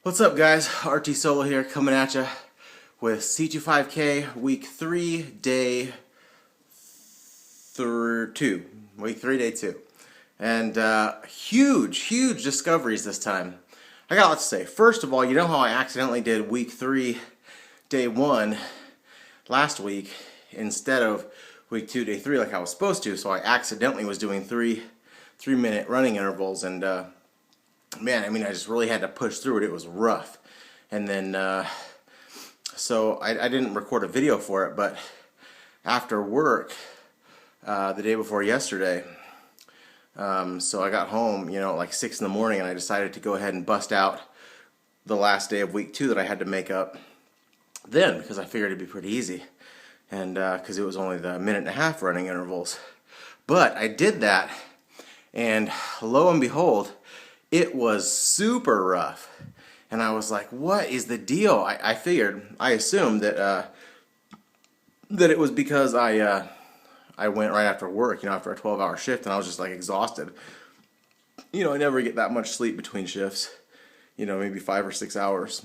What's up, guys? RT Solo here, coming at you with C25K week 3 day 2. Week 3 day 2. And huge discoveries this time. I got a lot to say. First of all, you know how I accidentally did week 3 day 1 last week instead of week 2 day 3 like I was supposed to, so I accidentally was doing 3-minute running intervals, and man, I mean, I just really had to push through it. It was rough. And then, so I didn't record a video for it, but after work, the day before yesterday, so I got home, you know, at like 6 in the morning, and I decided to go ahead and bust out the last day of week 2 that I had to make up then, because I figured it'd be pretty easy, and because it was only the minute-and-a-half running intervals. But I did that, and lo and behold, it was super rough. And I was like, what is the deal? I assumed that that it was because I went right after work, you know, after a 12-hour shift, and I was just like exhausted. You know, I never get that much sleep between shifts, you know, maybe 5 or 6 hours.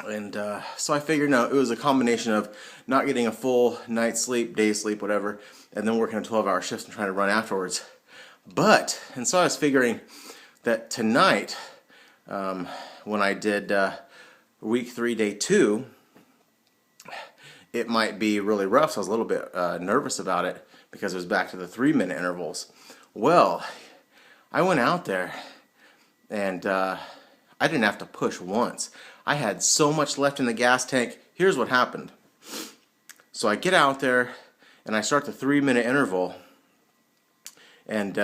And so I figured, no, it was a combination of not getting a full night's sleep, day's sleep, whatever, and then working a 12-hour shift and trying to run afterwards. And so I was figuring that tonight, when I did week 3 day 2, it might be really rough, so I was a little bit nervous about it because it was back to the 3-minute intervals. Well, I went out there, and I didn't have to push once. I had so much left in the gas tank. Here's what happened. So I get out there, and I start the 3-minute interval, and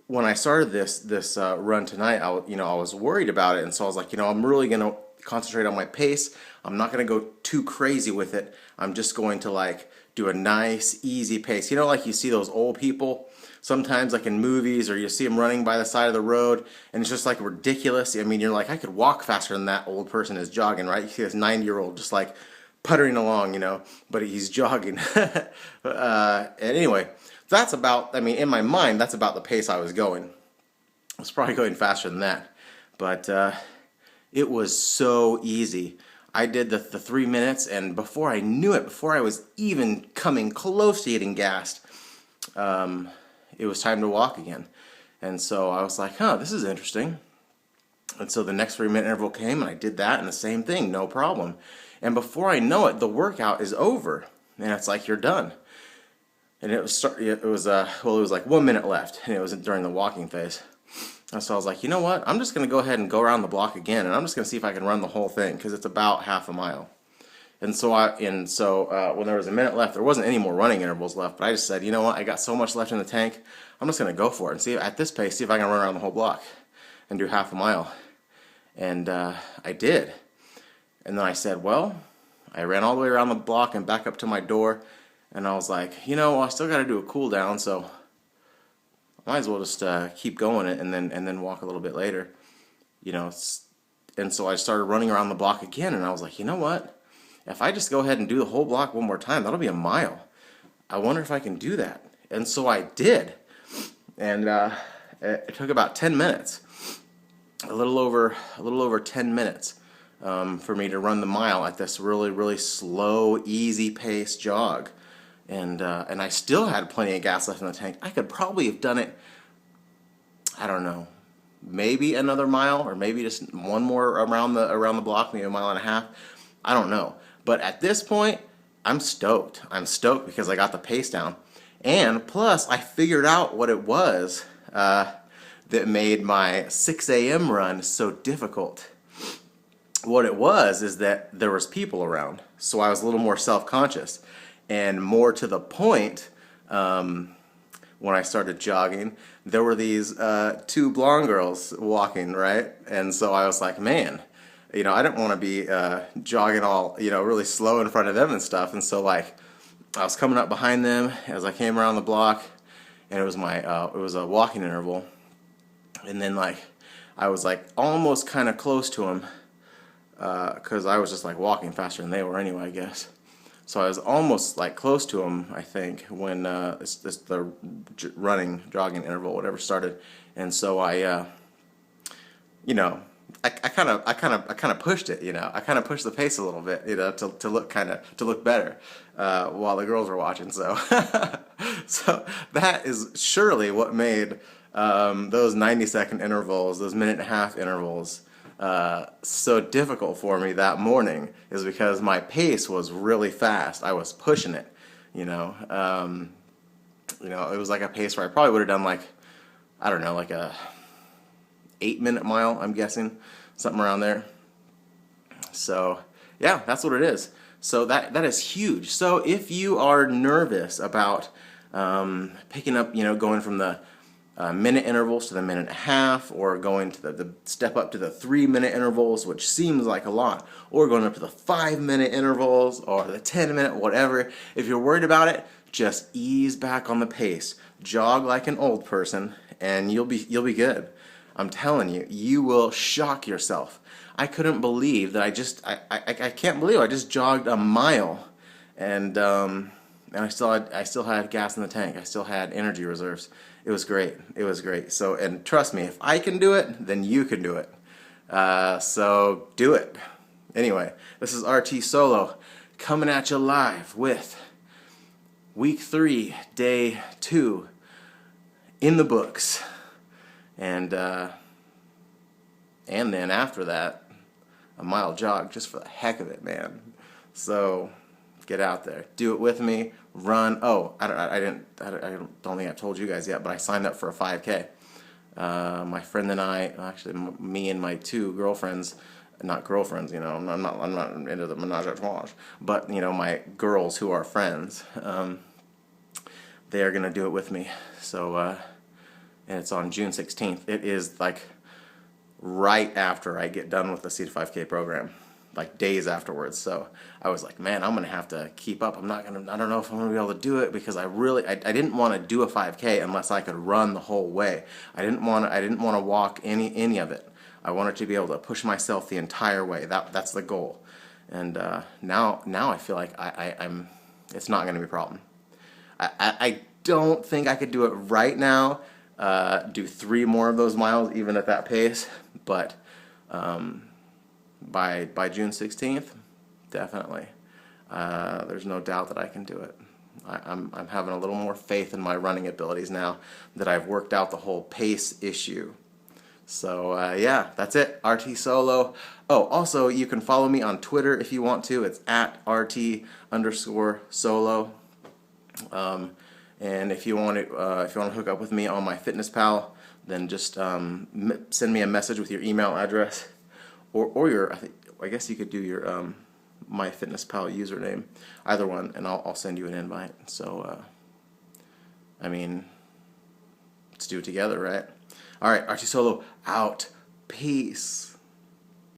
when I started this run tonight, I was worried about it, and so I was like, I'm really gonna concentrate on my pace. I'm not gonna go too crazy with it. I'm just going to like do a nice, easy pace. You know, like you see those old people sometimes, like in movies, or you see them running by the side of the road, and it's just like ridiculous. I mean, you're like, I could walk faster than that old person is jogging, right? You see this 90-year-old just like puttering along, you know, but he's jogging. Anyway. That's about, I mean, in my mind, that's about the pace I was going. I was probably going faster than that. But it was so easy. I did the 3 minutes, and before I knew it, before I was even coming close to getting gassed, it was time to walk again. And so I was like, this is interesting. And so the next 3-minute interval came, and I did that, and the same thing, no problem. And before I know it, the workout is over. And it's like, you're done. And it was like 1 minute left, and it was during the walking phase. And so I was like, you know what? I'm just going to go ahead and go around the block again, and I'm just going to see if I can run the whole thing, because it's about half a mile. And so when there was a minute left, there wasn't any more running intervals left, but I just said, you know what? I got so much left in the tank, I'm just going to go for it and see at this pace, see if I can run around the whole block and do half a mile. And I did. And then I said, well, I ran all the way around the block and back up to my door. And I was like, I still got to do a cool down, so I might as well just keep going it and then walk a little bit later, And so I started running around the block again, and I was like, you know what? If I just go ahead and do the whole block one more time, that'll be a mile. I wonder if I can do that. And so I did, and it took about 10 minutes, a little over 10 minutes. For me to run the mile at this really slow, easy pace jog. And I still had plenty of gas left in the tank. I could probably have done it, I don't know, maybe another mile, or maybe just one more around the block, maybe a mile and a half. I don't know. But at this point, I'm stoked. I'm stoked because I got the pace down. And plus, I figured out what it was that made my 6 a.m. run so difficult. What it was is that there was people around, so I was a little more self-conscious. And more to the point, when I started jogging, there were these 2 blonde girls walking, right? And so I was like, man, I didn't want to be jogging all, really slow in front of them and stuff. And so like, I was coming up behind them as I came around the block, and it was a walking interval. And then like, I was like almost kind of close to them, because I was just like walking faster than they were anyway, I guess. So I was almost like close to him, I think, when the jogging interval, whatever, started. And so I, I kind of pushed it, you know. I kind of pushed the pace a little bit, you know, to look better while the girls were watching. So, so that is surely what made those 90-second intervals, those minute-and-a-half intervals, so difficult for me that morning, is because my pace was really fast. I was pushing it, you know. It was like a pace where I probably would have done like, I don't know, like a 8-minute mile, I'm guessing, something around there. So yeah, that's what it is. So that is huge. So if you are nervous about picking up, you know, going from the minute intervals to the minute and a half, or going to the step up to the 3-minute intervals, which seems like a lot, or going up to the 5-minute intervals or the 10-minute, whatever. If you're worried about it, just ease back on the pace. Jog like an old person, and you'll be good. I'm telling you, you will shock yourself. I couldn't believe that I can't believe I just jogged a mile, and I still had gas in the tank. I still had energy reserves. It was great. It was great. So, and trust me, if I can do it, then you can do it. So do it. Anyway, this is RT Solo coming at you live with week 3, day 2 in the books. And then after that, a mile jog just for the heck of it, man. So get out there, do it with me, run. Oh, I don't think I've told you guys yet, but I signed up for a 5K. My friend and I, actually me and my 2 girlfriends, not girlfriends, you know, I'm not into the menage a trois, but you know, my girls who are friends, they are gonna do it with me. So and it's on June 16th. It is like right after I get done with the C25K program, like days afterwards. So I was like, man, I'm gonna have to keep up. I don't know if I'm gonna be able to do it, because I didn't want to do a 5K unless I could run the whole way. I didn't want to walk any of it. I wanted to be able to push myself the entire way. That's the goal. And now I feel like I'm. It's not gonna be a problem. I don't think I could do it right now. Do 3 more of those miles even at that pace, but by June 16th, definitely. There's no doubt that I can do it. I'm having a little more faith in my running abilities now that I've worked out the whole pace issue. So yeah, that's it. RT Solo. Oh, also you can follow me on Twitter if you want to. It's at RT_solo. And if you want to hook up with me on MyFitnessPal, then just send me a message with your email address, or your, I guess you could do your MyFitnessPal username, either one, and I'll send you an invite. So I mean, let's do it together, right? All right, RT Solo out. Peace.